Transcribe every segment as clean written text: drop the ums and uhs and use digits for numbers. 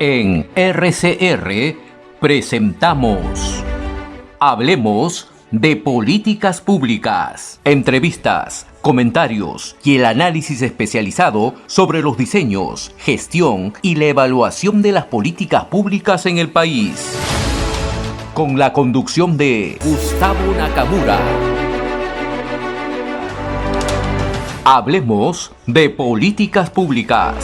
En RCR presentamos Hablemos de Políticas Públicas. Entrevistas, comentarios y el análisis especializado sobre los diseños, gestión y la evaluación de las políticas públicas en el país. Con la conducción de Gustavo Nakamura. Hablemos de Políticas Públicas.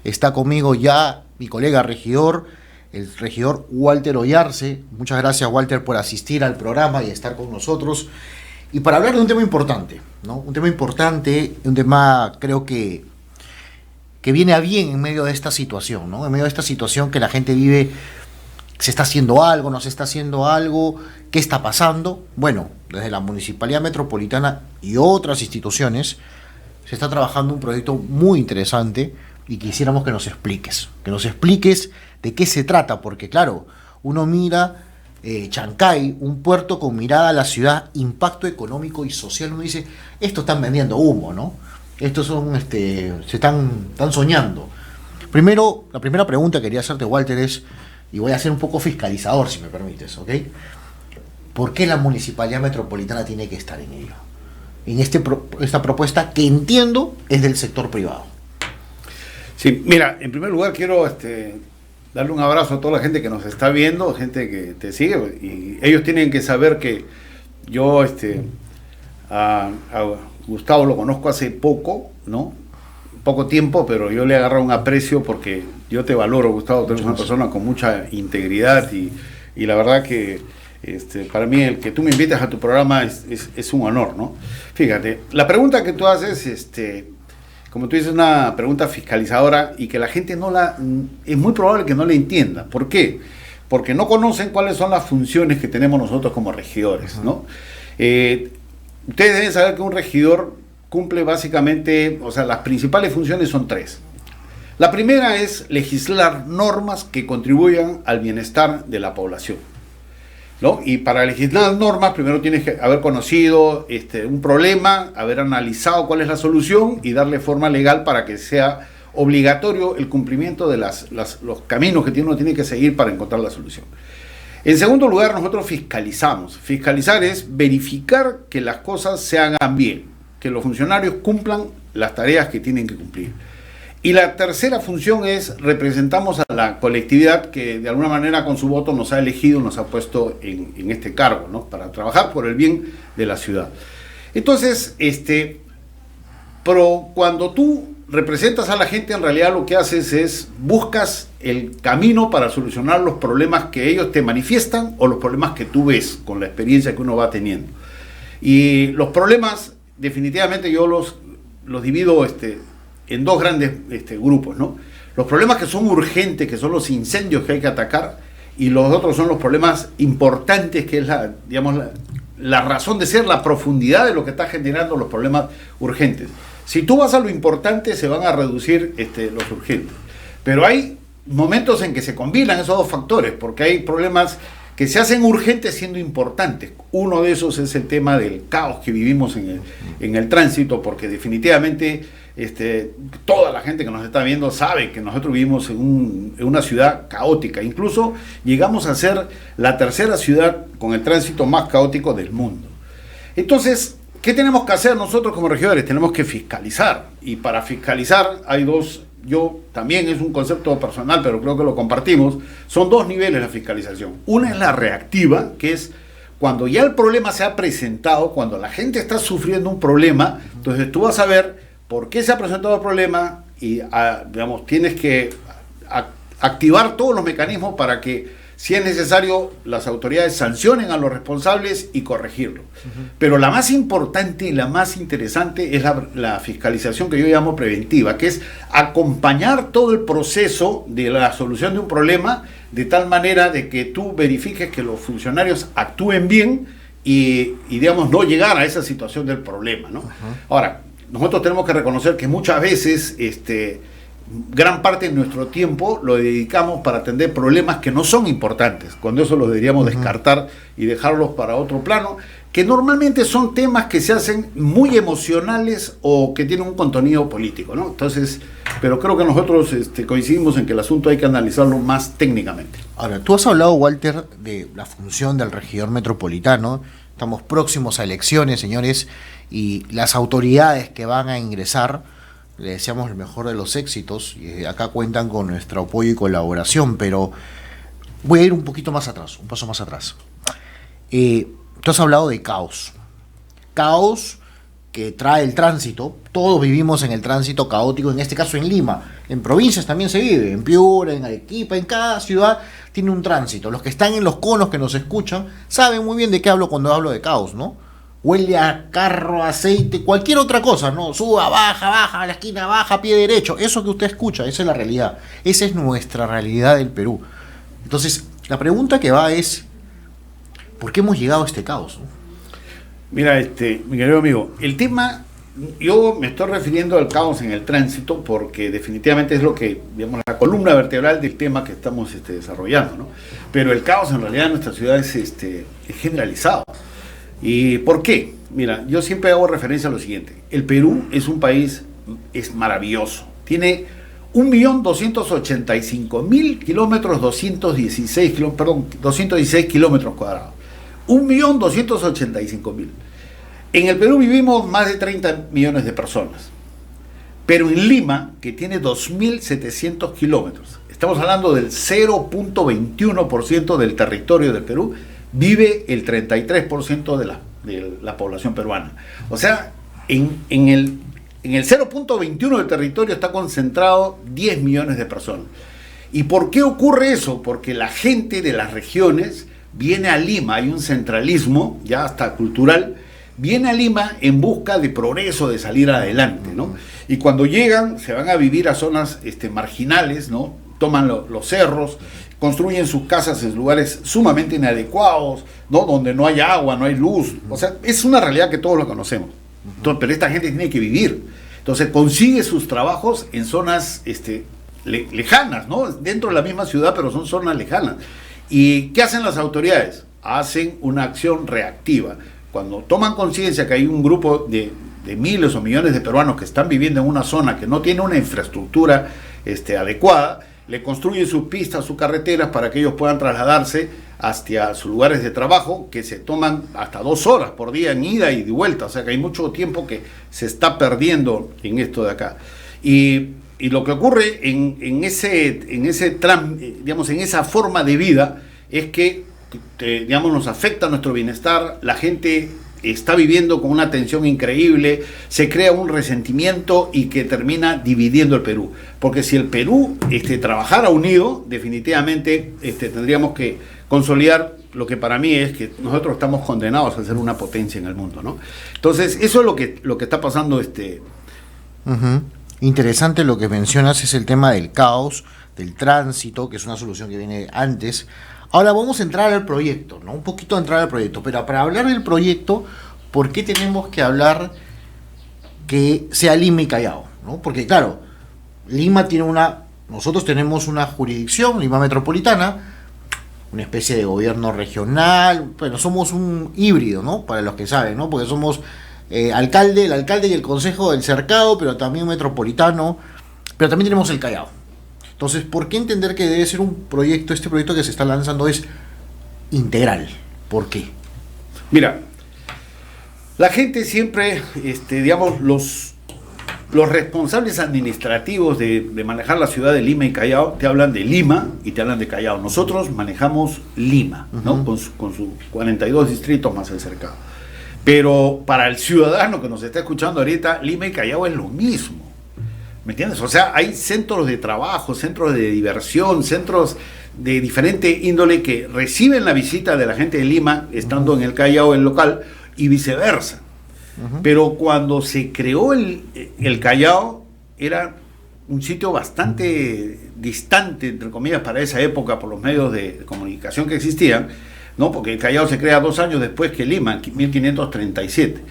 Está conmigo ya mi colega regidor, el regidor Walter Oyarce. Muchas gracias, Walter, por asistir al programa y estar con nosotros. Y para hablar de un tema importante, ¿no? Un tema creo que viene a bien en medio de esta situación, ¿no? En medio de esta situación que la gente vive, ¿se está haciendo algo? ¿No se está haciendo algo? ¿Qué está pasando? Bueno, desde la Municipalidad Metropolitana y otras instituciones se está trabajando un proyecto muy interesante y quisiéramos que nos expliques de qué se trata, porque claro, uno mira Chancay, un puerto con mirada a la ciudad, impacto económico y social, uno dice, estos están vendiendo humo, ¿no? Estos son, están soñando. Primero, la primera pregunta que quería hacerte, Walter, es, y voy a ser un poco fiscalizador, si me permites, ¿ok? ¿Por qué la Municipalidad Metropolitana tiene que estar en ello? En esta propuesta que entiendo es del sector privado. Sí, mira, en primer lugar quiero darle un abrazo a toda la gente que nos está viendo, gente que te sigue, y ellos tienen que saber que yo a Gustavo lo conozco hace poco, ¿no? Poco tiempo, pero yo le he agarrado un aprecio porque yo te valoro, Gustavo, tú eres una persona con mucha integridad y la verdad que para mí el que tú me invites a tu programa es un honor, ¿no? Fíjate, la pregunta que tú haces, como tú dices, una pregunta fiscalizadora y que la gente es muy probable que no la entienda. ¿Por qué? Porque no conocen cuáles son las funciones que tenemos nosotros como regidores, ¿no? Ustedes deben saber que un regidor cumple básicamente, o sea, las principales funciones son tres. La primera es legislar normas que contribuyan al bienestar de la población, ¿no? Y para legislar normas, primero tienes que haber conocido un problema, haber analizado cuál es la solución y darle forma legal para que sea obligatorio el cumplimiento de los caminos que uno tiene que seguir para encontrar la solución. En segundo lugar, nosotros fiscalizamos. Fiscalizar es verificar que las cosas se hagan bien, que los funcionarios cumplan las tareas que tienen que cumplir. Y la tercera función es representamos a la colectividad que de alguna manera con su voto nos ha elegido, nos ha puesto en este cargo, ¿no? Para trabajar por el bien de la ciudad. Entonces, pero cuando tú representas a la gente, en realidad lo que haces es buscas el camino para solucionar los problemas que ellos te manifiestan o los problemas que tú ves con la experiencia que uno va teniendo. Y los problemas, definitivamente yo los divido en dos grandes grupos, ¿no? Los problemas que son urgentes, que son los incendios que hay que atacar, y los otros son los problemas importantes, que es la razón de ser, la profundidad de lo que está generando los problemas urgentes. Si tú vas a lo importante, se van a reducir los urgentes. Pero hay momentos en que se combinan esos dos factores, porque hay problemas que se hacen urgentes siendo importantes. Uno de esos es el tema del caos que vivimos en el tránsito, porque definitivamente toda la gente que nos está viendo sabe que nosotros vivimos en una ciudad caótica. Incluso llegamos a ser la tercera ciudad con el tránsito más caótico del mundo. Entonces, ¿qué tenemos que hacer nosotros como regidores? Tenemos que fiscalizar. Y para fiscalizar hay dos, también es un concepto personal, pero creo que lo compartimos, son dos niveles de fiscalización. Una es la reactiva, que es cuando ya el problema se ha presentado, cuando la gente está sufriendo un problema, entonces tú vas a ver por qué se ha presentado el problema y, tienes que activar todos los mecanismos para que, si es necesario, las autoridades sancionen a los responsables y corregirlo. Pero la más importante y la más interesante es la fiscalización que yo llamo preventiva, que es acompañar todo el proceso de la solución de un problema de tal manera de que tú verifiques que los funcionarios actúen bien y no llegar a esa situación del problema, ¿no? Ahora, nosotros tenemos que reconocer que muchas veces gran parte de nuestro tiempo lo dedicamos para atender problemas que no son importantes, cuando eso los deberíamos descartar y dejarlos para otro plano, que normalmente son temas que se hacen muy emocionales o que tienen un contenido político, ¿no? Entonces, pero creo que nosotros coincidimos en que el asunto hay que analizarlo más técnicamente. Ahora, tú has hablado, Walter, de la función del regidor metropolitano. Estamos próximos a elecciones, señores, y las autoridades que van a ingresar, le deseamos el mejor de los éxitos, y acá cuentan con nuestro apoyo y colaboración, pero voy a ir un poquito más atrás, un paso más atrás. Tú has hablado de caos que trae el tránsito. Todos vivimos en el tránsito caótico, en este caso en Lima, en provincias también se vive, en Piura, en Arequipa, en cada ciudad tiene un tránsito. Los que están en los conos que nos escuchan saben muy bien de qué hablo cuando hablo de caos, ¿no? Huele a carro, aceite, cualquier otra cosa, ¿no? Suba, baja, a la esquina, baja, pie derecho. Eso que usted escucha, esa es la realidad. Esa es nuestra realidad del Perú. Entonces, la pregunta que va es, ¿por qué hemos llegado a este caos, ¿no? Mira, mi querido amigo, el tema, yo me estoy refiriendo al caos en el tránsito porque definitivamente es lo que, digamos, la columna vertebral del tema que estamos desarrollando, ¿no? Pero el caos en realidad en nuestra ciudad es generalizado. ¿Y por qué? Mira, yo siempre hago referencia a lo siguiente. El Perú es un país, es maravilloso. Tiene 1.285.000 kilómetros, 216 kilómetros cuadrados. 1.285.000. En el Perú vivimos más de 30 millones de personas. Pero en Lima, que tiene 2.700 kilómetros, estamos hablando del 0.21% del territorio del Perú, vive el 33% de la población peruana. O sea, en el 0.21 del territorio está concentrado 10 millones de personas. ¿Y por qué ocurre eso? Porque la gente de las regiones viene a Lima, hay un centralismo, ya hasta cultural, viene a Lima en busca de progreso, de salir adelante, ¿no? Y cuando llegan, se van a vivir a zonas marginales, ¿no? Toman los cerros, construyen sus casas en lugares sumamente inadecuados, ¿no? Donde no hay agua, no hay luz. O sea, es una realidad que todos lo conocemos. Entonces, pero esta gente tiene que vivir. Entonces, consigue sus trabajos en zonas lejanas, ¿no? Dentro de la misma ciudad, pero son zonas lejanas. ¿Y qué hacen las autoridades? Hacen una acción reactiva. Cuando toman conciencia que hay un grupo de miles o millones de peruanos que están viviendo en una zona que no tiene una infraestructura adecuada, le construyen sus pistas, sus carreteras para que ellos puedan trasladarse hacia sus lugares de trabajo, que se toman hasta 2 horas por día en ida y de vuelta. O sea que hay mucho tiempo que se está perdiendo en esto de acá. Y lo que ocurre en esa forma de vida es que nos afecta nuestro bienestar. La gente está viviendo con una tensión increíble, se crea un resentimiento y que termina dividiendo el Perú. Porque si el Perú trabajara unido, definitivamente tendríamos que consolidar lo que para mí es que nosotros estamos condenados a ser una potencia en el mundo, ¿no? Entonces, eso es lo que está pasando. Interesante lo que mencionas, es el tema del caos, del tránsito, que es una solución que viene antes. Ahora vamos a entrar al proyecto, ¿no? Un poquito a entrar al proyecto, pero para hablar del proyecto, ¿por qué tenemos que hablar que sea Lima y Callao, ¿no? Porque claro, nosotros tenemos una jurisdicción, Lima Metropolitana, una especie de gobierno regional, bueno, somos un híbrido, ¿no? Para los que saben, ¿no? Porque somos el alcalde y el consejo del cercado, pero también metropolitano, pero también tenemos el Callao. Entonces, ¿por qué entender que debe ser este proyecto que se está lanzando es integral? ¿Por qué? Mira, la gente siempre, los responsables administrativos de manejar la ciudad de Lima y Callao te hablan de Lima y te hablan de Callao. Nosotros manejamos Lima, ¿no? Con sus 42 distritos más el cercado. Pero para el ciudadano que nos está escuchando ahorita, Lima y Callao es lo mismo. ¿Me entiendes? O sea, hay centros de trabajo, centros de diversión, centros de diferente índole que reciben la visita de la gente de Lima, estando en el Callao, el local, y viceversa. Pero cuando se creó el Callao, era un sitio bastante distante, entre comillas, para esa época, por los medios de comunicación que existían, ¿no? Porque el Callao se crea 2 años después que Lima, en 1537.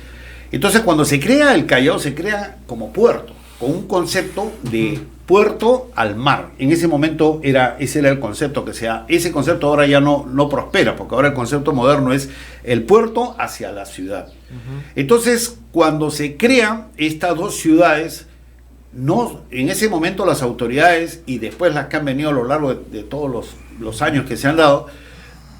Entonces, cuando se crea el Callao, se crea como puerto, con un concepto de puerto al mar. En ese momento ese era el concepto que sea. Ese concepto ahora ya no prospera, porque ahora el concepto moderno es el puerto hacia la ciudad. Entonces, cuando se crean estas dos ciudades, en ese momento las autoridades, y después las que han venido a lo largo de todos los años que se han dado,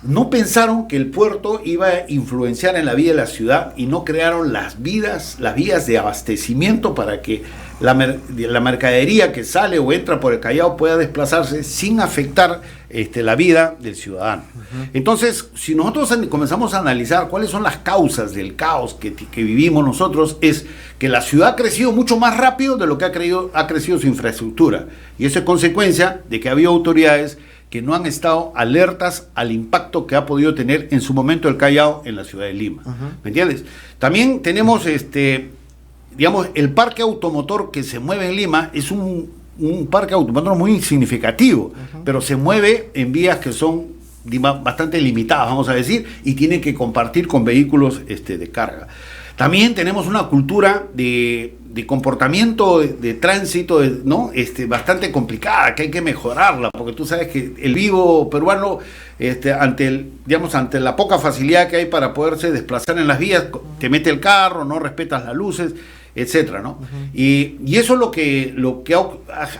no pensaron que el puerto iba a influenciar en la vida de la ciudad y no crearon las vías de abastecimiento para que la mercadería que sale o entra por el Callao pueda desplazarse sin afectar la vida del ciudadano. Entonces, si nosotros comenzamos a analizar cuáles son las causas del caos que vivimos nosotros, es que la ciudad ha crecido mucho más rápido de lo que ha crecido su infraestructura. Y eso es consecuencia de que ha habido autoridades que no han estado alertas al impacto que ha podido tener en su momento el Callao en la ciudad de Lima. ¿Me entiendes? También tenemos, digamos, el parque automotor que se mueve en Lima es un parque automotor muy significativo, pero se mueve en vías que son bastante limitadas, vamos a decir, y tienen que compartir con vehículos de carga. También tenemos una cultura de comportamiento, de tránsito, ¿no? Bastante complicada, que hay que mejorarla, porque tú sabes que el vivo peruano, ante la poca facilidad que hay para poderse desplazar en las vías, te mete el carro, no respetas las luces, etcétera, ¿no? Y eso es lo que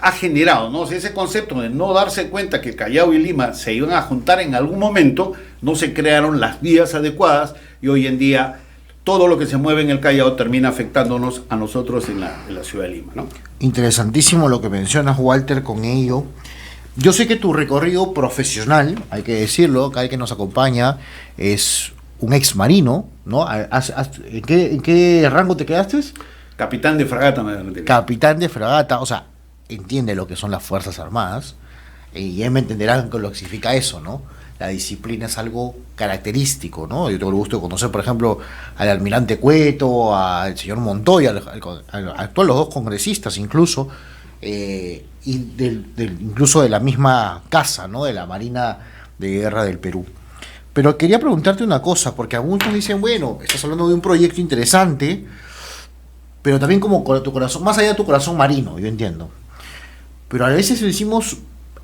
ha generado, ¿no? O sea, ese concepto de no darse cuenta que Callao y Lima se iban a juntar en algún momento, no se crearon las vías adecuadas, y hoy en día todo lo que se mueve en el Callao termina afectándonos a nosotros en la ciudad de Lima, ¿no? Interesantísimo lo que mencionas, Walter, con ello. Yo sé que tu recorrido profesional, hay que decirlo, cada que nos acompaña es un ex marino, ¿no? ¿En qué rango te quedaste? Capitán de fragata. Capitán de fragata, o sea, entiende lo que son las Fuerzas Armadas, y él me entenderán con lo que significa eso, ¿no? La disciplina es algo característico, ¿no? Yo tengo el gusto de conocer, por ejemplo, al almirante Cueto, al señor Montoya, al actual, los dos congresistas incluso, y incluso de la misma casa, ¿no? De la Marina de Guerra del Perú. Pero quería preguntarte una cosa, porque algunos dicen, bueno, estás hablando de un proyecto interesante, pero también como con tu corazón, más allá de tu corazón marino, yo entiendo. Pero a veces decimos,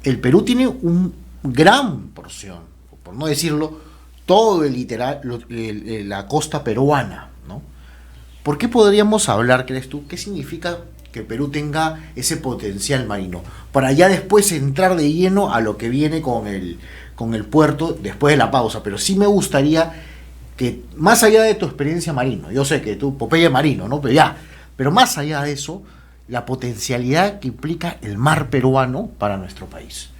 el Perú tiene un gran porción, por no decirlo, todo la costa peruana, ¿no? ¿Por qué podríamos hablar, crees tú, qué significa que Perú tenga ese potencial marino? Para ya después entrar de lleno a lo que viene con el puerto después de la pausa, pero sí me gustaría que, más allá de tu experiencia marino, yo sé que tú, Popeye marino, ¿no? Pero más allá de eso, la potencialidad que implica el mar peruano para nuestro país.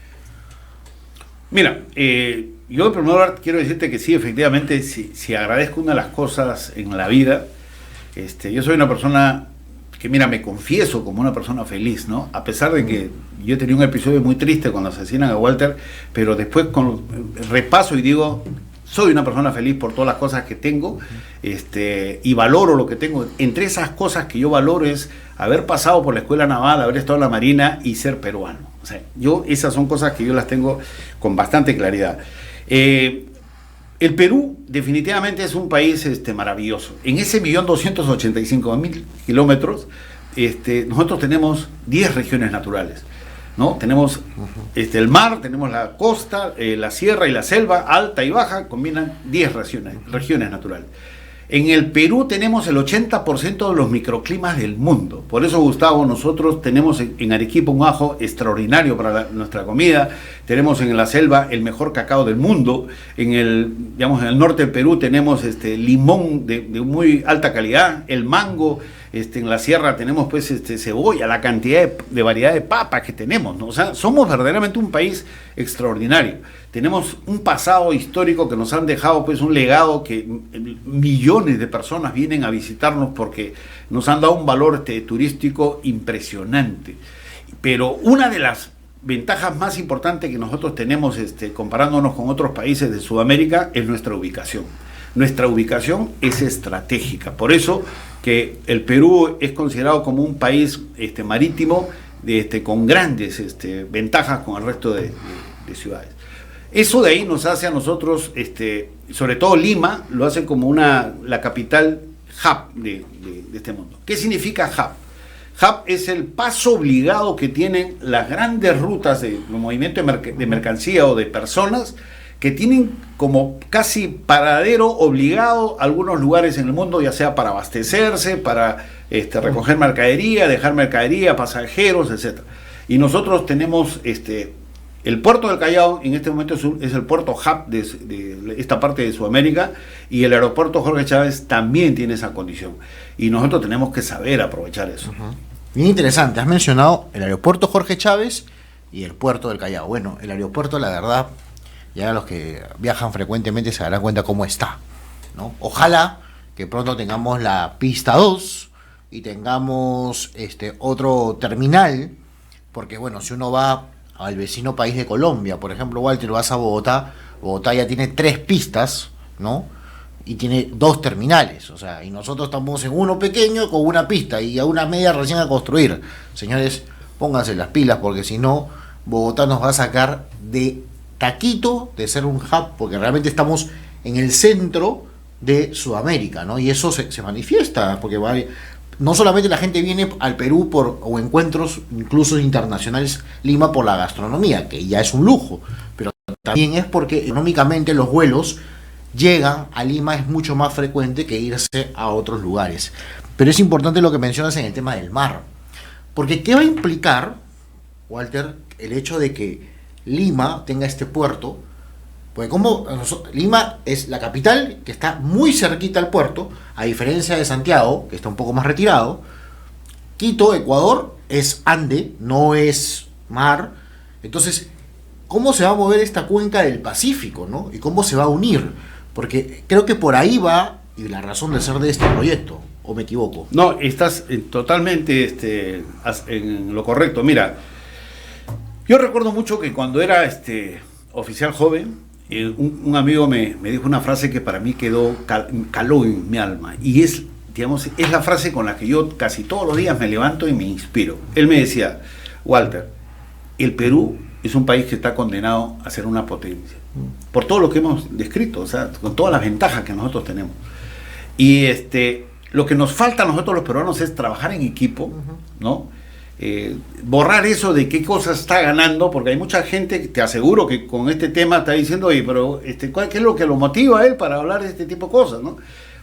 Mira, yo en primer lugar quiero decirte que sí, efectivamente, si agradezco una de las cosas en la vida, yo soy una persona que, mira, me confieso como una persona feliz, ¿no? A pesar de que yo tenía un episodio muy triste cuando asesinan a Walter, pero después repaso y digo, soy una persona feliz por todas las cosas que tengo, y valoro lo que tengo. Entre esas cosas que yo valoro es haber pasado por la escuela naval, haber estado en la marina y ser peruano. O sea, esas son cosas que yo las tengo con bastante claridad. El Perú definitivamente es un país maravilloso. En ese 1.285.000 kilómetros, nosotros tenemos 10 regiones naturales, ¿no? Tenemos el mar, tenemos la costa, la sierra y la selva, alta y baja, combinan 10 regiones naturales. En el Perú tenemos el 80% de los microclimas del mundo. Por eso, Gustavo, nosotros tenemos en Arequipa un ajo extraordinario para nuestra comida. Tenemos en la selva el mejor cacao del mundo. En el norte del Perú tenemos limón de muy alta calidad, el mango. En la sierra tenemos pues cebolla, la cantidad de variedad de papas que tenemos, ¿no? O sea, somos verdaderamente un país extraordinario. Tenemos un pasado histórico que nos han dejado pues un legado que millones de personas vienen a visitarnos porque nos han dado un valor turístico impresionante. Pero una de las ventajas más importantes que nosotros tenemos comparándonos con otros países de Sudamérica es nuestra ubicación. Nuestra ubicación es estratégica, por eso que el Perú es considerado como un país marítimo con grandes ventajas con el resto de ciudades. Eso de ahí nos hace a nosotros, sobre todo Lima, lo hace como la capital hub de este mundo. ¿Qué significa hub? hub es el paso obligado que tienen las grandes rutas de movimiento de mercancía o de personas, que tienen como casi paradero obligado algunos lugares en el mundo, ya sea para abastecerse, para recoger mercadería, dejar mercadería, pasajeros, etc. Y nosotros tenemos el puerto del Callao, en este momento es el puerto hub de esta parte de Sudamérica, y el aeropuerto Jorge Chávez también tiene esa condición. Y nosotros tenemos que saber aprovechar eso. Uh-huh. Bien interesante, has mencionado el aeropuerto Jorge Chávez y el puerto del Callao. Bueno, el aeropuerto, la verdad, ya los que viajan frecuentemente se darán cuenta cómo está, ¿no? Ojalá que pronto tengamos la pista 2 y tengamos otro terminal, porque bueno, si uno va al vecino país de Colombia, por ejemplo, Walter, vas a Bogotá, Bogotá ya tiene 3 pistas, ¿no? Y tiene 2 terminales, o sea, y nosotros estamos en uno pequeño con una pista y a una media recién a construir. Señores, pónganse las pilas, porque si no, Bogotá nos va a sacar de taquito de ser un hub, porque realmente estamos en el centro de Sudamérica, ¿no? Y eso se manifiesta, porque no solamente la gente viene al Perú o encuentros incluso internacionales Lima por la gastronomía, que ya es un lujo, pero también es porque económicamente los vuelos llegan a Lima, es mucho más frecuente que irse a otros lugares. Pero es importante lo que mencionas en el tema del mar, porque ¿qué va a implicar, Walter, el hecho de que Lima tenga este puerto? Pues como Lima es la capital, que está muy cerquita al puerto, a diferencia de Santiago, que está un poco más retirado. Quito, Ecuador, es Ande, no es mar. Entonces, ¿cómo se va a mover esta cuenca del Pacífico, ¿no? Y cómo se va a unir, porque creo que por ahí va y la razón de ser de este proyecto, ¿o me equivoco? No, estás totalmente en lo correcto. Mira, yo recuerdo mucho que cuando era oficial joven, un amigo me dijo una frase que para mí caló en mi alma, y es la frase con la que yo casi todos los días me levanto y me inspiro. Él me decía: Walter, el Perú es un país que está condenado a ser una potencia, por todo lo que hemos descrito, o sea, con todas las ventajas que nosotros tenemos. Y lo que nos falta a nosotros los peruanos es trabajar en equipo, ¿no? Borrar eso de qué cosas está ganando, porque hay mucha gente, te aseguro, que con este tema está diciendo: oye, pero ¿qué es lo que lo motiva a él para hablar de este tipo de cosas, ¿no?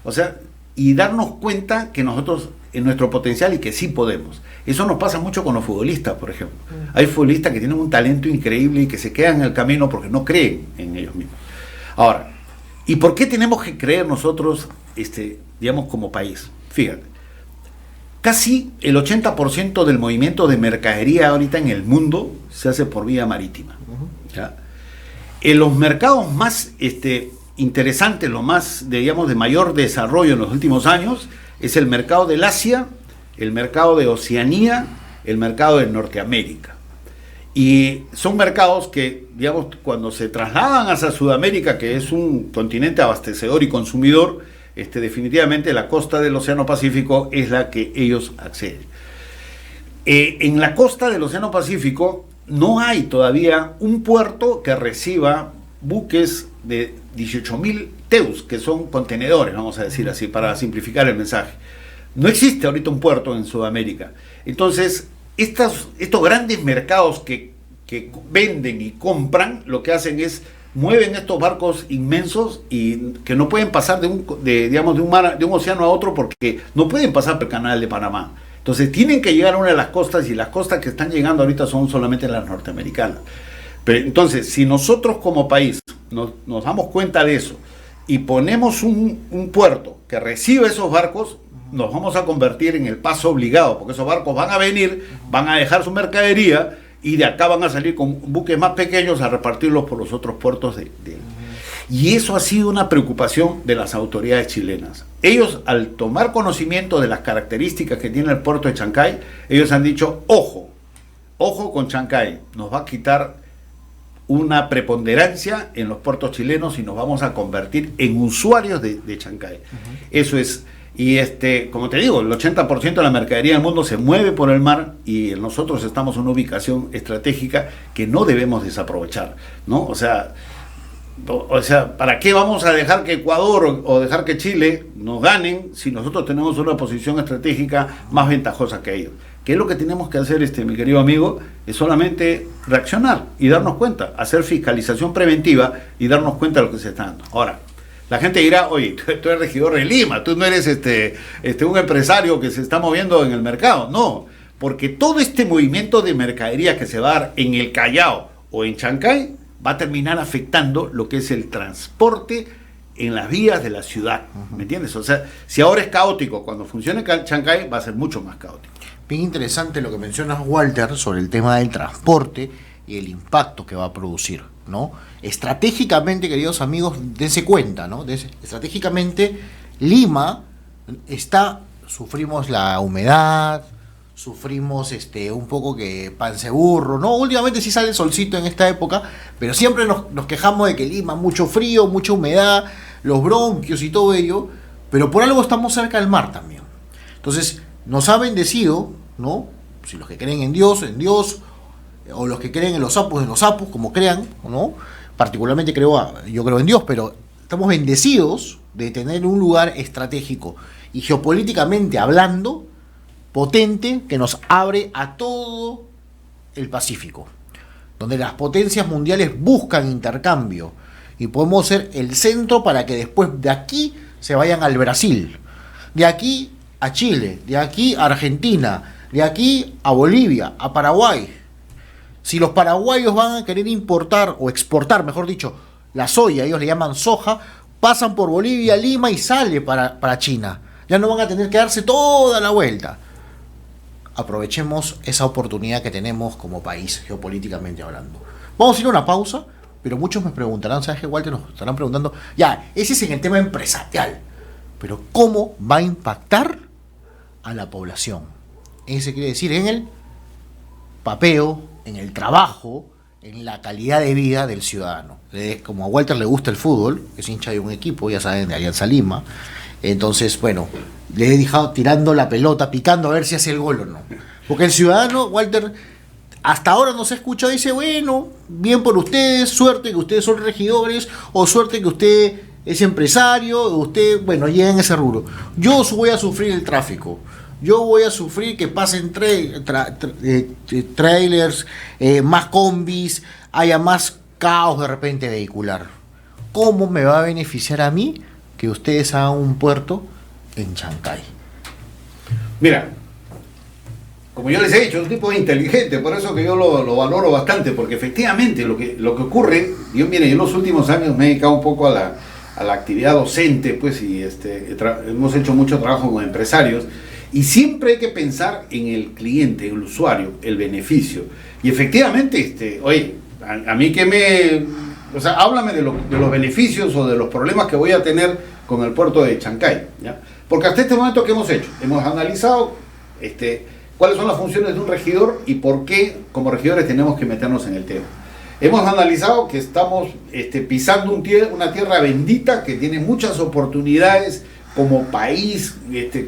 O sea, y darnos cuenta que nosotros, en nuestro potencial, y que sí podemos. Eso nos pasa mucho con los futbolistas, por ejemplo. Hay futbolistas que tienen un talento increíble y que se quedan en el camino porque no creen en ellos mismos. Ahora, ¿y por qué tenemos que creer nosotros, digamos, como país? Fíjate. Casi el 80% del movimiento de mercadería ahorita en el mundo se hace por vía marítima. ¿Ya? En los mercados más interesantes, lo más, digamos, de mayor desarrollo en los últimos años, es el mercado del Asia, el mercado de Oceanía, el mercado de Norteamérica. Y son mercados que, digamos, cuando se trasladan hacia Sudamérica, que es un continente abastecedor y consumidor, definitivamente la costa del Océano Pacífico es la que ellos acceden. En la costa del Océano Pacífico no hay todavía un puerto que reciba buques de 18.000 TEUs, que son contenedores, vamos a decir así, para simplificar el mensaje. No existe ahorita un puerto en Sudamérica. Entonces, estos grandes mercados que venden y compran, lo que hacen es mueven estos barcos inmensos y que no pueden pasar de un océano a otro, porque no pueden pasar por el canal de Panamá. Entonces tienen que llegar a una de las costas, y las costas que están llegando ahorita son solamente las norteamericanas. Pero entonces, si nosotros como país nos damos cuenta de eso y ponemos un puerto que reciba esos barcos, nos vamos a convertir en el paso obligado, porque esos barcos van a venir, van a dejar su mercadería, y de acá van a salir con buques más pequeños a repartirlos por los otros puertos y eso ha sido una preocupación de las autoridades chilenas. Ellos, al tomar conocimiento de las características que tiene el puerto de Chancay, ellos han dicho: ojo con Chancay, nos va a quitar una preponderancia en los puertos chilenos y nos vamos a convertir en usuarios de Chancay. Eso es. Y como te digo, el 80% de la mercadería del mundo se mueve por el mar, y nosotros estamos en una ubicación estratégica que no debemos desaprovechar, ¿no? O sea, ¿para qué vamos a dejar que Ecuador o dejar que Chile nos ganen si nosotros tenemos una posición estratégica más ventajosa que ellos? ¿Qué es lo que tenemos que hacer, mi querido amigo? Es solamente reaccionar y darnos cuenta, hacer fiscalización preventiva y darnos cuenta de lo que se está dando. Ahora, la gente dirá, oye, tú eres regidor de Lima, tú no eres un empresario que se está moviendo en el mercado. No, porque todo este movimiento de mercadería que se va a dar en el Callao o en Chancay va a terminar afectando lo que es el transporte en las vías de la ciudad, ¿me entiendes? O sea, si ahora es caótico, cuando funcione Chancay va a ser mucho más caótico. Bien interesante lo que mencionas, Walter, sobre el tema del transporte y el impacto que va a producir, ¿no? Estratégicamente, queridos amigos, dense cuenta, ¿no? Estratégicamente, Lima sufrimos la humedad, sufrimos un poco que panceburro, ¿no? Últimamente sí sale el solcito en esta época, pero siempre nos quejamos de que Lima, mucho frío, mucha humedad, los bronquios y todo ello, pero por algo estamos cerca del mar también. Entonces, nos ha bendecido, ¿no? Si los que creen en Dios, o los que creen en los sapos, como crean, ¿no? Particularmente yo creo en Dios, pero estamos bendecidos de tener un lugar estratégico y geopolíticamente hablando, potente, que nos abre a todo el Pacífico, donde las potencias mundiales buscan intercambio y podemos ser el centro para que después de aquí se vayan al Brasil, de aquí a Chile, de aquí a Argentina, de aquí a Bolivia, a Paraguay. Si los paraguayos van a querer importar o exportar, mejor dicho, la soya, ellos le llaman soja, pasan por Bolivia, Lima y sale para China. Ya no van a tener que darse toda la vuelta. Aprovechemos esa oportunidad que tenemos como país, geopolíticamente hablando. Vamos a ir a una pausa, pero muchos me preguntarán, ¿sabes qué, Walter? Nos estarán preguntando, ya, ese es en el tema empresarial, pero ¿cómo va a impactar a la población? Ese quiere decir en el papeo, en el trabajo, en la calidad de vida del ciudadano. Como a Walter le gusta el fútbol, que es hincha de un equipo, ya saben, de Alianza Lima, entonces, bueno, le he dejado tirando la pelota, picando a ver si hace el gol o no. Porque el ciudadano, Walter, hasta ahora no se escucha, dice, bueno, bien por ustedes, suerte que ustedes son regidores, o suerte que usted es empresario, o usted, bueno, llega en ese rubro. Yo voy a sufrir el tráfico, yo voy a sufrir que pasen trailers, más combis, haya más caos de repente vehicular. ¿Cómo me va a beneficiar a mí que ustedes hagan un puerto en Chancay? Mira, como yo les he dicho, es un tipo inteligente, por eso que yo lo valoro bastante, porque efectivamente lo que ocurre, yo en los últimos años me he dedicado un poco a la actividad docente, pues, y hemos hecho mucho trabajo con empresarios, y siempre hay que pensar en el cliente, en el usuario, el beneficio. Y efectivamente, oye, a mí o sea, háblame de los beneficios o de los problemas que voy a tener con el puerto de Chancay, ¿ya? Porque hasta este momento, ¿qué hemos hecho? Hemos analizado cuáles son las funciones de un regidor y por qué como regidores tenemos que meternos en el tema. Hemos analizado que estamos pisando una tierra bendita que tiene muchas oportunidades como país,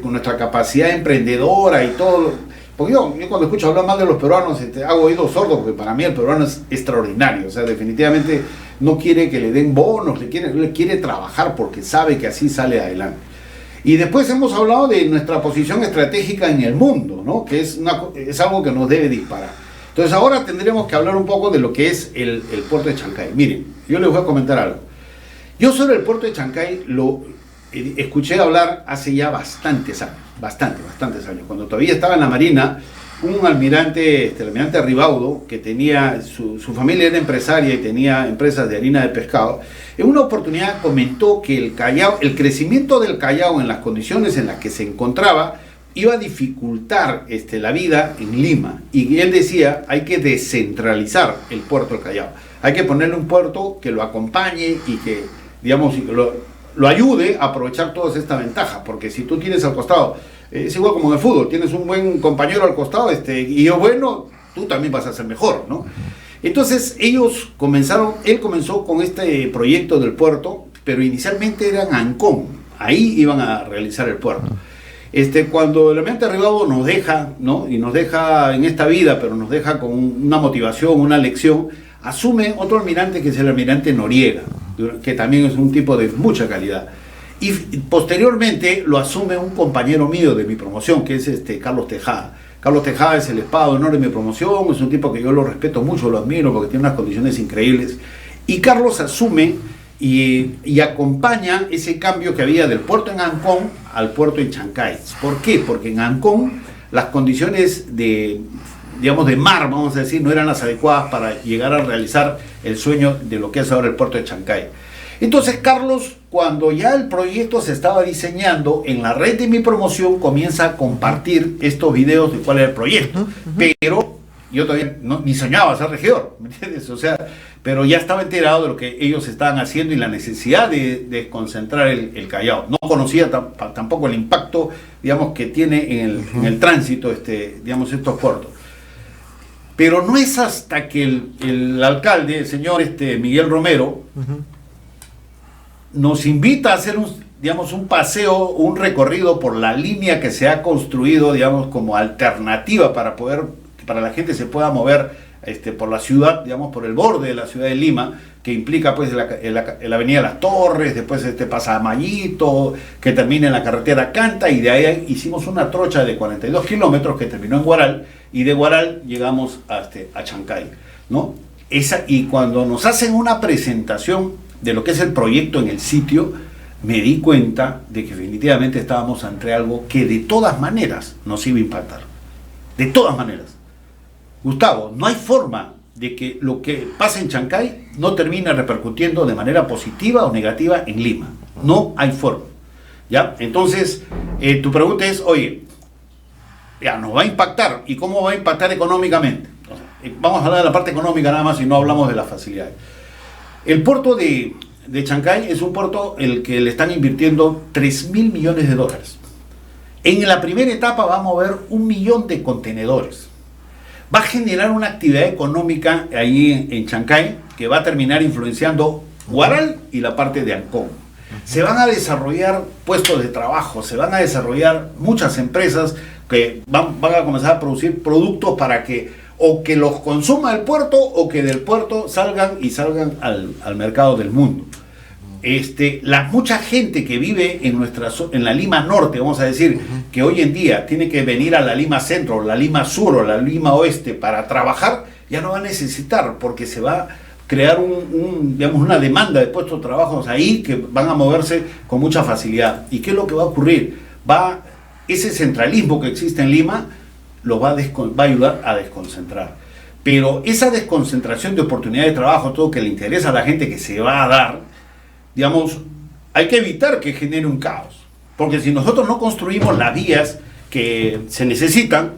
con nuestra capacidad emprendedora y todo. Porque yo cuando escucho hablar mal de los peruanos, hago oídos sordos, porque para mí el peruano es extraordinario. O sea, definitivamente no quiere que le den bonos, le quiere trabajar porque sabe que así sale adelante. Y después hemos hablado de nuestra posición estratégica en el mundo, ¿no? Que es algo que nos debe disparar. Entonces ahora tendremos que hablar un poco de lo que es el puerto de Chancay. Miren, yo les voy a comentar algo. Yo sobre el puerto de Chancay lo escuché hablar hace ya bastantes años, cuando todavía estaba en la Marina. Un almirante, el almirante Ribaudo, que tenía, su familia era empresaria y tenía empresas de harina de pescado, en una oportunidad comentó que el crecimiento del Callao en las condiciones en las que se encontraba iba a dificultar la vida en Lima, y él decía, hay que descentralizar el puerto del Callao, hay que ponerle un puerto que lo acompañe y que, digamos, lo ayude a aprovechar todas estas ventajas, porque si tú tienes al costado, es igual como en el fútbol, tienes un buen compañero al costado y es bueno, tú también vas a ser mejor, ¿no? Entonces él comenzó con este proyecto del puerto, pero inicialmente era en Ancón, ahí iban a realizar el puerto. Cuando el almirante Ribaudo nos deja, ¿no? Y nos deja en esta vida, pero nos deja con una motivación, una lección, asume otro almirante que es el almirante Noriega, que también es un tipo de mucha calidad. Y posteriormente lo asume un compañero mío de mi promoción, que es Carlos Tejada. Carlos Tejada es el espada de honor de mi promoción, es un tipo que yo lo respeto mucho, lo admiro porque tiene unas condiciones increíbles. Y Carlos asume y acompaña ese cambio que había del puerto en Ancón al puerto en Chancay. ¿Por qué? Porque en Ancón las condiciones de mar, vamos a decir, no eran las adecuadas para llegar a realizar el sueño de lo que es ahora el puerto de Chancay. Entonces Carlos, cuando ya el proyecto se estaba diseñando, en la red de mi promoción comienza a compartir estos videos de cuál era el proyecto. Pero yo todavía ni soñaba ser regidor, ¿me entiendes? O sea, pero ya estaba enterado de lo que ellos estaban haciendo y la necesidad de desconcentrar el Callao. No conocía tampoco el impacto, digamos, que tiene en el tránsito, digamos, estos puertos. Pero no es hasta que el alcalde, el señor Miguel Romero, nos invita a hacer un paseo, un recorrido por la línea que se ha construido, digamos, como alternativa para la gente se pueda mover por la ciudad, digamos, por el borde de la ciudad de Lima, que implica pues la avenida Las Torres, después pasa a Mayito, que termina en la carretera Canta, y de ahí hicimos una trocha de 42 kilómetros que terminó en Huaral, y de Huaral llegamos a Chancay, ¿no? Y cuando nos hacen una presentación de lo que es el proyecto en el sitio, me di cuenta de que definitivamente estábamos ante algo que de todas maneras nos iba a impactar. De todas maneras. Gustavo, no hay forma de que lo que pasa en Chancay no termine repercutiendo de manera positiva o negativa en Lima. No hay forma. ¿Ya? Entonces, tu pregunta es, oye, ya nos va a impactar. ¿Y cómo va a impactar económicamente? O sea, vamos a hablar de la parte económica nada más y no hablamos de las facilidades. El puerto de Chancay es un puerto el que le están invirtiendo 3.000 millones de dólares. En la primera etapa va a mover 1 millón de contenedores. Va a generar una actividad económica ahí en Chancay que va a terminar influenciando Huaral y la parte de Ancón. Se van a desarrollar puestos de trabajo, se van a desarrollar muchas empresas que van a comenzar a producir productos para que o que los consuma el puerto o que del puerto salgan al mercado del mundo. Mucha gente que vive en la Lima Norte, vamos a decir, que hoy en día tiene que venir a la Lima Centro, o la Lima Sur o la Lima Oeste para trabajar, ya no va a necesitar, porque se va a crear una demanda de puestos de trabajo ahí que van a moverse con mucha facilidad. ¿Y qué es lo que va a ocurrir? Ese centralismo que existe en Lima lo va a ayudar a desconcentrar. Pero esa desconcentración de oportunidades de trabajo, todo que le interesa a la gente que se va a dar, digamos, hay que evitar que genere un caos. Porque si nosotros no construimos las vías que se necesitan,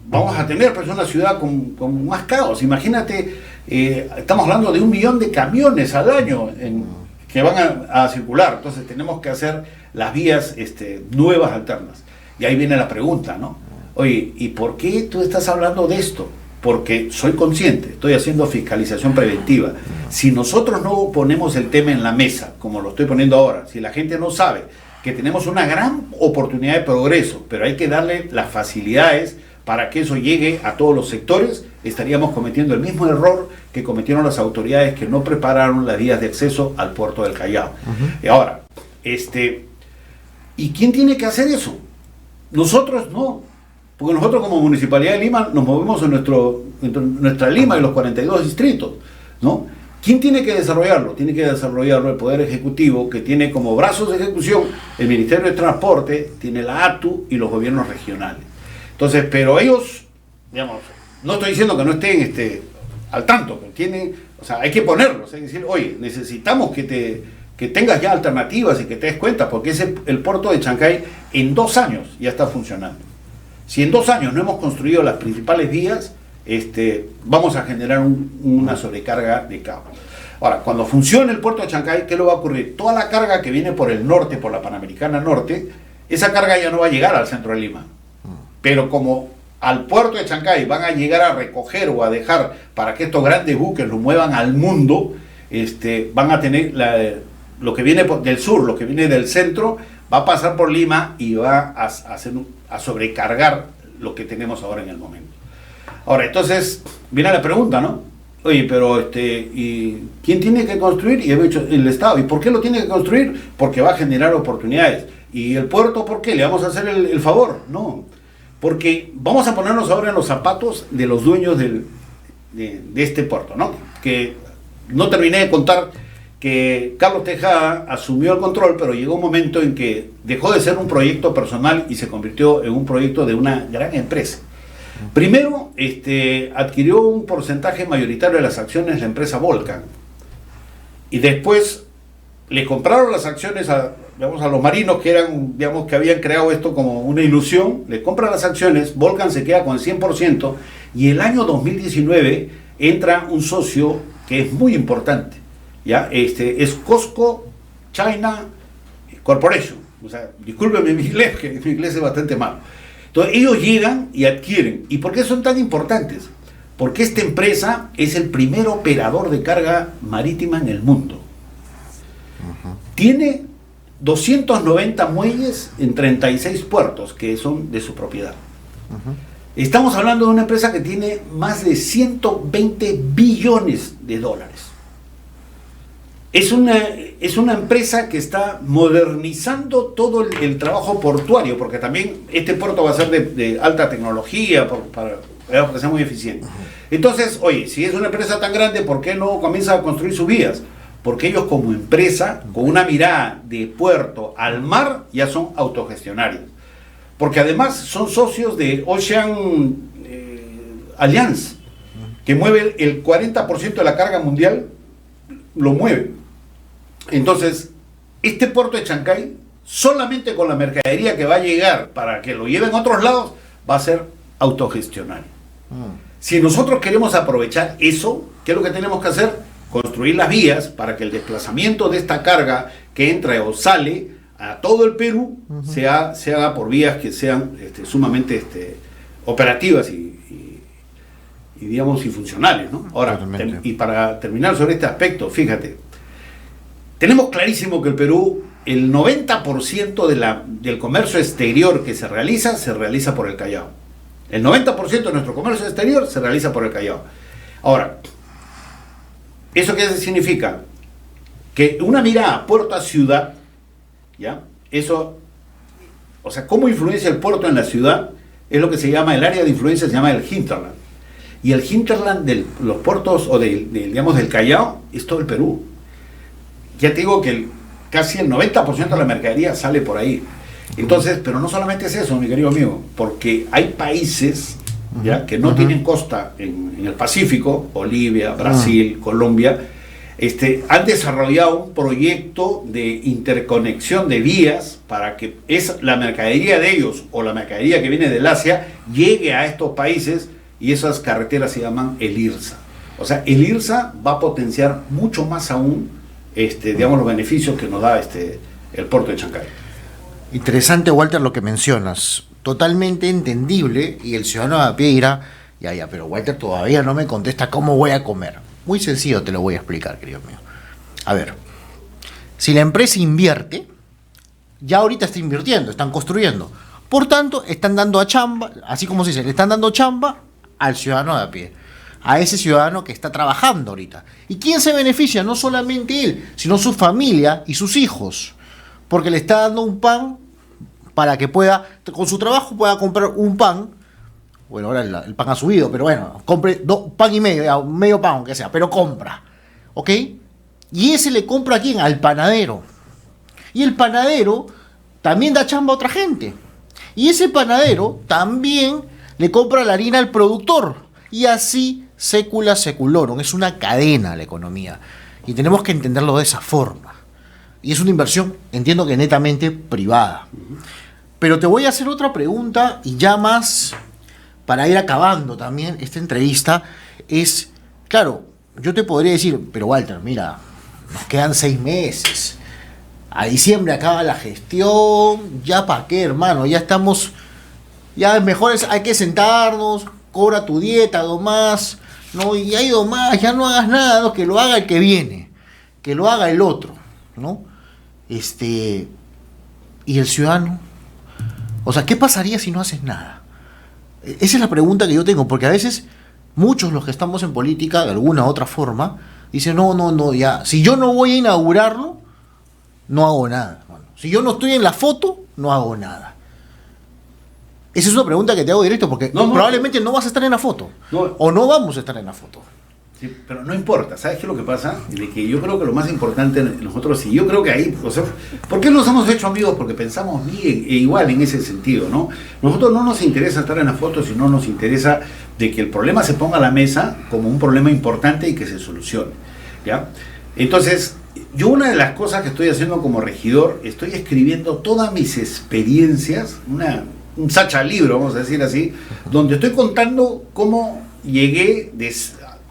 vamos a tener pues una ciudad con más caos. Imagínate, estamos hablando de 1 millón de camiones al año que van a circular. Entonces tenemos que hacer las vías nuevas, alternas. Y ahí viene la pregunta, ¿no? Oye, ¿y por qué tú estás hablando de esto? Porque soy consciente, estoy haciendo fiscalización preventiva. Si nosotros no ponemos el tema en la mesa, como lo estoy poniendo ahora, si la gente no sabe que tenemos una gran oportunidad de progreso, pero hay que darle las facilidades para que eso llegue a todos los sectores, estaríamos cometiendo el mismo error que cometieron las autoridades que no prepararon las vías de acceso al puerto del Callao. Y ahora, ¿y quién tiene que hacer eso? Nosotros no. Porque nosotros como Municipalidad de Lima nos movemos en nuestra Lima y los 42 distritos, ¿no? ¿Quién tiene que desarrollarlo? Tiene que desarrollarlo el Poder Ejecutivo, que tiene como brazos de ejecución el Ministerio de Transporte, tiene la ATU y los gobiernos regionales. Entonces, pero ellos, digamos, no estoy diciendo que no estén al tanto, pero hay que ponerlos, es decir, oye, necesitamos que tengas ya alternativas y que te des cuenta, porque el puerto de Chancay en 2 años ya está funcionando. Si en 2 años no hemos construido las principales vías, vamos a generar una sobrecarga de caos. Ahora, cuando funcione el puerto de Chancay, ¿qué le va a ocurrir? Toda la carga que viene por el norte, por la Panamericana Norte, esa carga ya no va a llegar al centro de Lima. Pero como al puerto de Chancay van a llegar a recoger o a dejar para que estos grandes buques lo muevan al mundo, van a tener lo que viene del sur, lo que viene del centro, va a pasar por Lima y va a sobrecargar lo que tenemos ahora en el momento. Ahora, entonces, viene la pregunta, ¿no? Oye, pero ¿y quién tiene que construir? Y he dicho, el Estado. ¿Y por qué lo tiene que construir? Porque va a generar oportunidades. ¿Y el puerto por qué? ¿Le vamos a hacer el favor? No. Porque vamos a ponernos ahora en los zapatos de los dueños de este puerto, ¿no? Que no terminé de contar que Carlos Tejada asumió el control, pero llegó un momento en que dejó de ser un proyecto personal y se convirtió en un proyecto de una gran empresa. Primero, adquirió un porcentaje mayoritario de las acciones de la empresa Volcan, y después le compraron las acciones a los marinos que habían creado esto como una ilusión. Le compran las acciones, Volcan se queda con el 100%, y el año 2019 entra un socio que es muy importante, ¿ya? Es Costco China Corporation. O sea, discúlpenme mi inglés, que mi inglés es bastante malo. Entonces ellos llegan y adquieren. ¿Y por qué son tan importantes? Porque esta empresa es el primer operador de carga marítima en el mundo. Tiene 290 muelles en 36 puertos que son de su propiedad. Estamos hablando de una empresa que tiene más de 120 billones de dólares. Es una empresa que está modernizando todo el trabajo portuario, porque también este puerto va a ser de alta tecnología para que sea muy eficiente. Entonces, oye, si es una empresa tan grande, ¿por qué no comienza a construir sus vías? Porque ellos como empresa, con una mirada de puerto al mar, ya son autogestionarios. Porque además son socios de Ocean Alliance, que mueve el 40% de la carga mundial, lo mueve. Entonces, este puerto de Chancay, solamente con la mercadería que va a llegar para que lo lleven a otros lados, va a ser autogestionario. Si nosotros queremos aprovechar eso, ¿qué es lo que tenemos que hacer? Construir las vías para que el desplazamiento de esta carga que entra o sale a todo el Perú se haga por vías que sean sumamente operativas y digamos y funcionales, ¿no? Ahora, y para terminar sobre este aspecto, fíjate, tenemos clarísimo que el Perú, el 90% del comercio exterior que se realiza por el Callao. El 90% de nuestro comercio exterior se realiza por el Callao. Ahora, ¿eso qué significa? Que una mirada puerto a ciudad, ¿ya? Eso, o sea, cómo influencia el puerto en la ciudad, es lo que se llama, el área de influencia se llama el hinterland. Y el hinterland de los puertos, o del Callao, es todo el Perú. Ya te digo que casi el 90% de la mercadería sale por ahí. Entonces, pero no solamente es eso, mi querido amigo, porque hay países, ¿ya?, que no tienen costa en el Pacífico, Bolivia, Brasil, Colombia, han desarrollado un proyecto de interconexión de vías para que la mercadería de ellos o la mercadería que viene del Asia llegue a estos países, y esas carreteras se llaman el IRSA. O sea, el IRSA va a potenciar mucho más aún los beneficios que nos da el puerto de Chancay. Interesante, Walter, lo que mencionas. Totalmente entendible, y el ciudadano de a pie dirá, ya, pero Walter todavía no me contesta cómo voy a comer. Muy sencillo, te lo voy a explicar, querido mío. A ver, si la empresa invierte, ya ahorita está invirtiendo, están construyendo. Por tanto, están dando a chamba, así como se dice, le están dando chamba al ciudadano de a pie, a ese ciudadano que está trabajando ahorita. ¿Y quién se beneficia? No solamente él, sino su familia y sus hijos, porque le está dando un pan para que pueda, con su trabajo pueda comprar un pan. Bueno, ahora el pan ha subido, pero bueno, compre pan y medio pan, aunque sea, pero compra, ¿ok? Y ese le compra ¿a quién? Al panadero. Y el panadero también da chamba a otra gente. Y ese panadero también le compra la harina al productor. Y así, secula seculorum. Es una cadena la economía. Y tenemos que entenderlo de esa forma. Y es una inversión, entiendo que netamente privada. Pero te voy a hacer otra pregunta, y ya más para ir acabando también esta entrevista, es, claro, yo te podría decir, pero Walter, mira, nos quedan 6 meses, a diciembre acaba la gestión, ya para qué, hermano, ya estamos, ya mejor hay que sentarnos, cobra tu dieta, domás, ¿no? Y ha ido más, ya no hagas nada, ¿no? Que lo haga el que viene, que lo haga el otro, ¿no? Y el ciudadano, o sea, ¿qué pasaría si no haces nada? Esa es la pregunta que yo tengo, porque a veces muchos los que estamos en política, de alguna u otra forma, dicen, no, ya, si yo no voy a inaugurarlo, no hago nada. Bueno, si yo no estoy en la foto, no hago nada. Esa es una pregunta que te hago directo, porque probablemente no vas a estar en la foto. O no vamos a estar en la foto. Sí, pero no importa, ¿sabes qué es lo que pasa? De que yo creo que lo más importante nosotros, y yo creo que ahí, o sea, ¿por qué nos hemos hecho amigos? Porque pensamos bien e igual en ese sentido, ¿no? Nosotros no nos interesa estar en la foto, sino nos interesa de que el problema se ponga a la mesa como un problema importante y que se solucione, ¿ya? Entonces, yo una de las cosas que estoy haciendo como regidor, estoy escribiendo todas mis experiencias, un sacha libro, vamos a decir así, donde estoy contando cómo llegué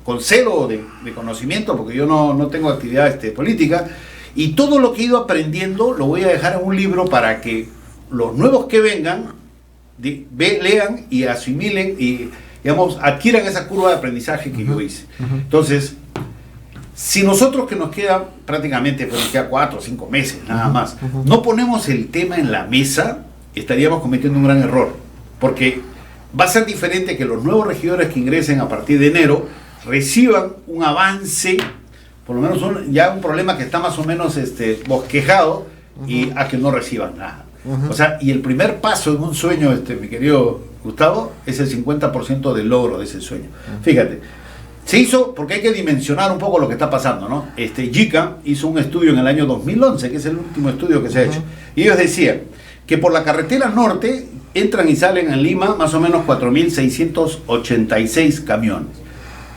con cero de conocimiento, porque yo no tengo actividad política, y todo lo que he ido aprendiendo lo voy a dejar en un libro para que los nuevos que vengan lean y asimilen y, digamos, adquieran esa curva de aprendizaje que yo hice. Entonces, si nosotros, que nos queda prácticamente, pues nos queda 4 o 5 meses nada más, no ponemos el tema en la mesa, estaríamos cometiendo un gran error, porque va a ser diferente que los nuevos regidores que ingresen a partir de enero reciban un avance, por lo menos ya un problema que está más o menos bosquejado, y a que no reciban nada. O sea, y el primer paso en un sueño, mi querido Gustavo, es el 50% del logro de ese sueño. Fíjate, se hizo, porque hay que dimensionar un poco lo que está pasando, ¿no? JICA hizo un estudio en el año 2011, que es el último estudio que se ha hecho, y ellos decían que por la carretera norte entran y salen en Lima más o menos 4.686 camiones.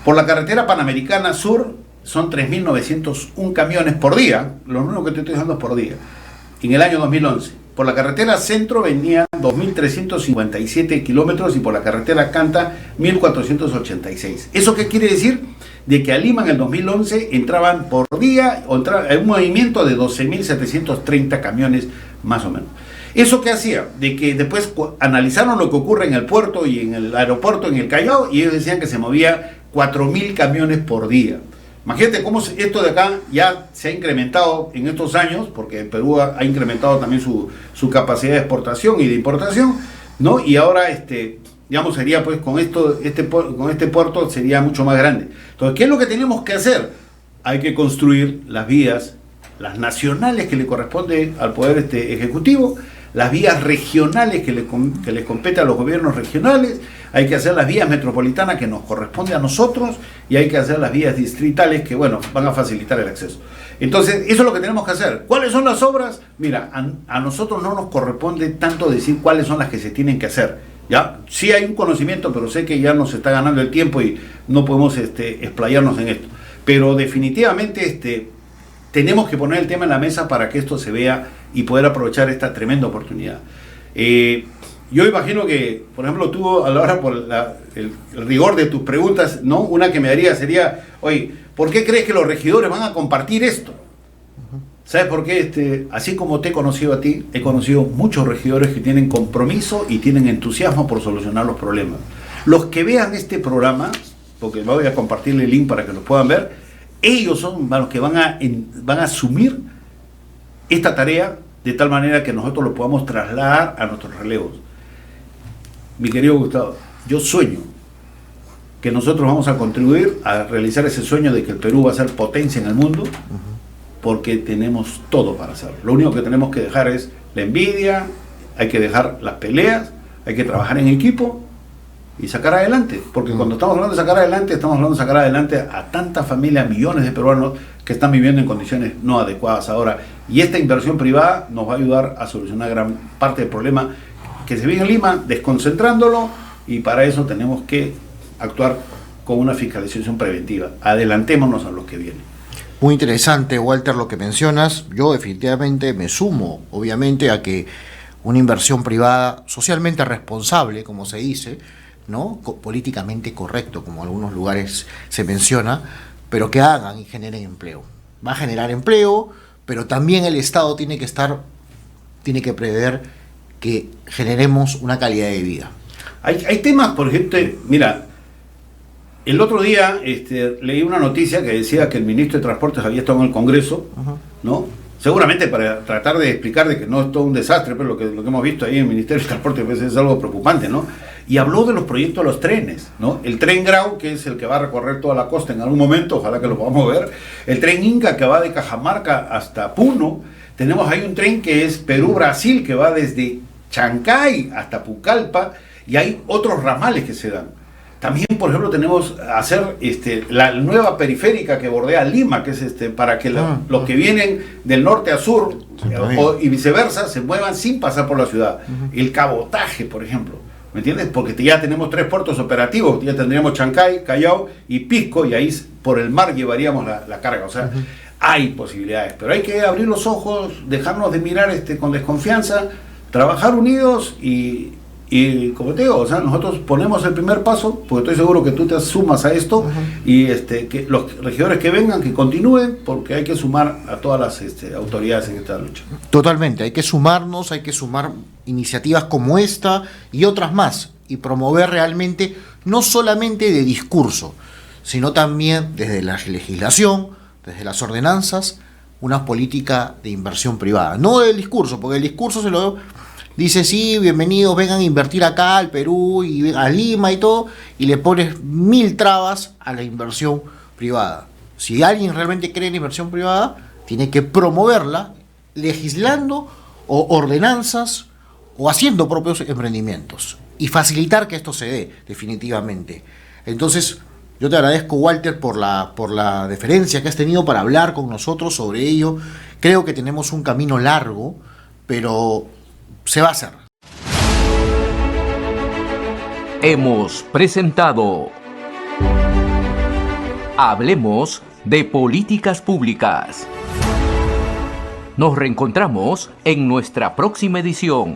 Por la carretera Panamericana Sur son 3.901 camiones por día, lo único que te estoy diciendo es por día, en el año 2011. Por la carretera Centro venían 2.357 kilómetros y por la carretera Canta 1.486. ¿Eso qué quiere decir? De que a Lima en el 2011 entraban por día, un movimiento de 12.730 camiones más o menos. ¿Eso qué hacía? De que después analizaron lo que ocurre en el puerto y en el aeropuerto en el Callao, y ellos decían que se movía 4.000 camiones por día. Imagínate cómo esto de acá ya se ha incrementado en estos años, porque Perú ha incrementado también su capacidad de exportación y de importación, ¿no? Y ahora, digamos, sería pues con este puerto sería mucho más grande. Entonces, ¿qué es lo que tenemos que hacer? Hay que construir las vías, las nacionales que le corresponde al Poder Ejecutivo, las vías regionales que les compete a los gobiernos regionales, hay que hacer las vías metropolitanas que nos corresponde a nosotros, y hay que hacer las vías distritales que, bueno, van a facilitar el acceso. Entonces, eso es lo que tenemos que hacer. ¿Cuáles son las obras? Mira, a nosotros no nos corresponde tanto decir cuáles son las que se tienen que hacer, ¿ya? Sí hay un conocimiento, pero sé que ya nos está ganando el tiempo y no podemos explayarnos en esto. Pero definitivamente tenemos que poner el tema en la mesa para que esto se vea y poder aprovechar esta tremenda oportunidad. Yo imagino que, por ejemplo, tú, a la hora por el rigor de tus preguntas, ¿no? Una que me daría sería, oye, ¿por qué crees que los regidores van a compartir esto? ¿Sabes por qué? Así como te he conocido a ti, he conocido muchos regidores que tienen compromiso y tienen entusiasmo por solucionar los problemas. Los que vean este programa, porque voy a compartirle el link para que lo puedan ver, ellos son los que van a asumir esta tarea de tal manera que nosotros lo podamos trasladar a nuestros relevos. Mi querido Gustavo, yo sueño que nosotros vamos a contribuir a realizar ese sueño de que el Perú va a ser potencia en el mundo, porque tenemos todo para hacerlo. Lo único que tenemos que dejar es la envidia, hay que dejar las peleas, hay que trabajar en equipo y sacar adelante, porque cuando estamos hablando de sacar adelante, estamos hablando de sacar adelante a tantas familias, millones de peruanos que están viviendo en condiciones no adecuadas ahora, y esta inversión privada nos va a ayudar a solucionar gran parte del problema que se vive en Lima, desconcentrándolo, y para eso tenemos que actuar con una fiscalización preventiva. Adelantémonos a lo que viene. Muy interesante, Walter, lo que mencionas. Yo definitivamente me sumo, obviamente, a que una inversión privada socialmente responsable, como se dice, ¿no? Políticamente correcto, como en algunos lugares se menciona, pero que hagan y generen empleo. Va a generar empleo, pero también el Estado tiene que prever que generemos una calidad de vida. Hay temas, por ejemplo, mira, el otro día leí una noticia que decía que el ministro de Transportes había estado en el Congreso, ¿no? Seguramente para tratar de explicar de que no es todo un desastre, pero lo que hemos visto ahí en el Ministerio de Transporte pues es algo preocupante, ¿no? Y habló de los proyectos de los trenes, ¿no? El tren Grau, que es el que va a recorrer toda la costa en algún momento, ojalá que lo podamos ver. El tren Inca, que va de Cajamarca hasta Puno. Tenemos ahí un tren que es Perú-Brasil, que va desde Chancay hasta Pucallpa, y hay otros ramales que se dan. También, por ejemplo, tenemos hacer la nueva periférica que bordea Lima, que es para que los que vienen del norte a sur y viceversa se muevan sin pasar por la ciudad. El cabotaje, por ejemplo, ¿me entiendes? Porque ya tenemos 3 puertos operativos, ya tendríamos Chancay, Callao y Pisco, y ahí por el mar llevaríamos la carga. O sea, hay posibilidades, pero hay que abrir los ojos, dejarnos de mirar con desconfianza, trabajar unidos y como te digo, o sea, nosotros ponemos el primer paso, porque estoy seguro que tú te sumas a esto, y que los regidores que vengan, que continúen, porque hay que sumar a todas las autoridades en esta lucha. Totalmente, hay que sumarnos, hay que sumar iniciativas como esta y otras más, y promover realmente, no solamente de discurso, sino también desde la legislación, desde las ordenanzas, una política de inversión privada. No del discurso, porque el discurso se lo dice, sí, bienvenidos, vengan a invertir acá al Perú y a Lima y todo, y le pones 1000 trabas a la inversión privada. Si alguien realmente cree en la inversión privada, tiene que promoverla legislando o ordenanzas o haciendo propios emprendimientos y facilitar que esto se dé definitivamente. Entonces, yo te agradezco, Walter, por la deferencia que has tenido para hablar con nosotros sobre ello. Creo que tenemos un camino largo, pero se va a hacer. Hemos presentado Hablemos de Políticas Públicas. Nos reencontramos en nuestra próxima edición.